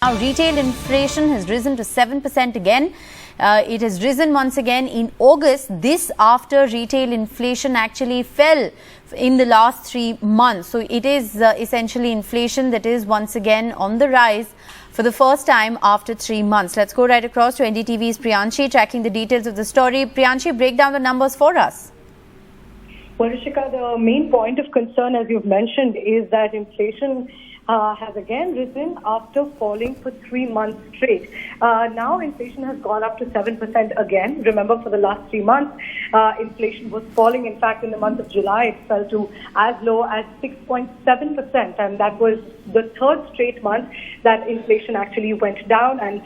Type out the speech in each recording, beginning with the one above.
Now, retail inflation has risen to 7% again. It has risen once again in August. This after retail inflation actually fell in the last 3 months. So it is essentially inflation that is once again on the rise for the first time after 3 months. Let's go right across to NDTV's Priyanshi, tracking the details of the story. Priyanshi, break down the numbers for us. Well, Rishika, the main point of concern, as you've mentioned, is that inflation has again risen after falling for 3 months straight. Now inflation has gone up to 7% again. Remember, for the last 3 months, inflation was falling. In fact, in the month of July, it fell to as low as 6.7%. And that was the third straight month that inflation actually went down. And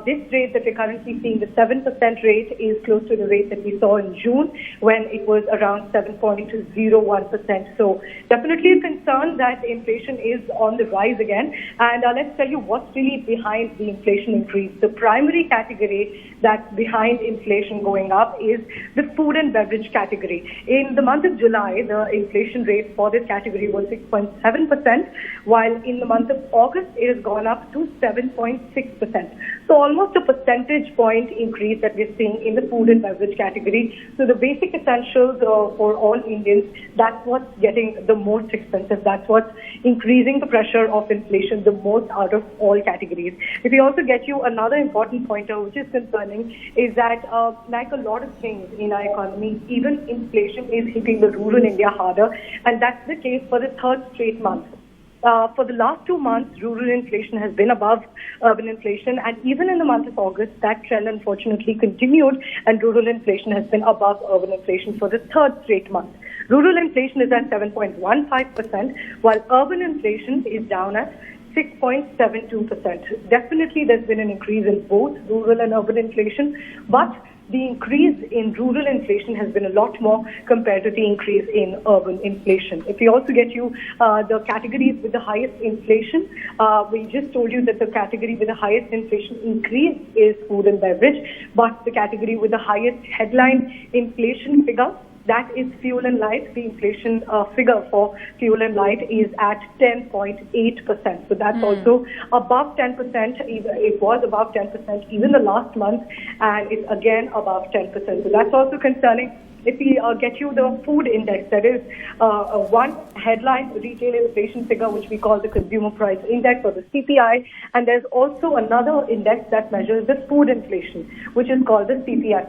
this rate that we're currently seeing, the 7% rate, is close to the rate that we saw in June, when it was around 7.01%. So definitely a concern that inflation is on the rise again. And let's tell you what's really behind the inflation increase. The primary category that's behind inflation going up is the food and beverage category. In the month of July, the inflation rate for this category was 6.7%, while in the month of August, it has gone up to 7.6%. So almost a percentage point increase that we're seeing in the food and beverage category. So the basic essentials for all Indians, that's what's getting the most expensive. That's what's increasing the pressure of inflation the most out of all categories. If we also get you another important pointer, which is concerning, is that like a lot of things in our economy, even inflation is hitting the rural India harder, and that's the case for the third straight month. For the last 2 months, rural inflation has been above urban inflation, and even in the month of August, that trend unfortunately continued, and rural inflation has been above urban inflation for the third straight month. Rural inflation is at 7.15%, while urban inflation is down at 6.72%. Definitely, there's been an increase in both rural and urban inflation, but the increase in rural inflation has been a lot more compared to the increase in urban inflation. If we also get you the categories with the highest inflation, we just told you that the category with the highest inflation increase is food and beverage, but the category with the highest headline inflation figure, that is fuel and light. The inflation figure for fuel and light is at 10.8%. So that's also above 10%. It was above 10% even the last month, and it's again above 10%. So that's also concerning. If we get you the food index, that is one headline retail inflation figure, which we call the consumer price index, or the CPI, and there's also another index that measures the food inflation, which is called the CPI.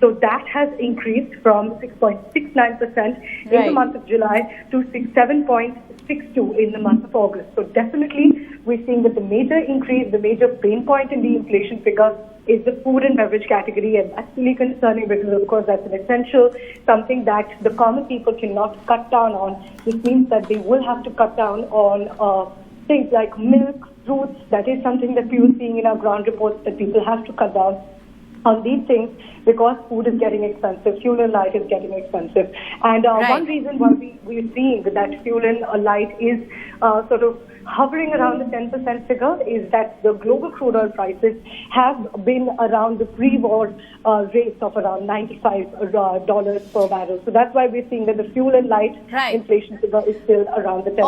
So that has increased from 6.69% in the month of July to 7.62 in the month of August. So definitely we're seeing that the major increase, the major pain point in the inflation figure is the food and beverage category, and that's really concerning because, of course, that's an essential, something that the common people cannot cut down on. This means that they will have to cut down on things like milk, fruits. That is something that we were seeing in our ground reports, that people have to cut down on these things because food is getting expensive, fuel and light is getting expensive. And one reason why we're seeing that fuel and light is sort of hovering around the 10% figure is that the global crude oil prices have been around the pre-war rates of around $95 per barrel. So that's why we're seeing that the fuel and light inflation figure is still around the 10%.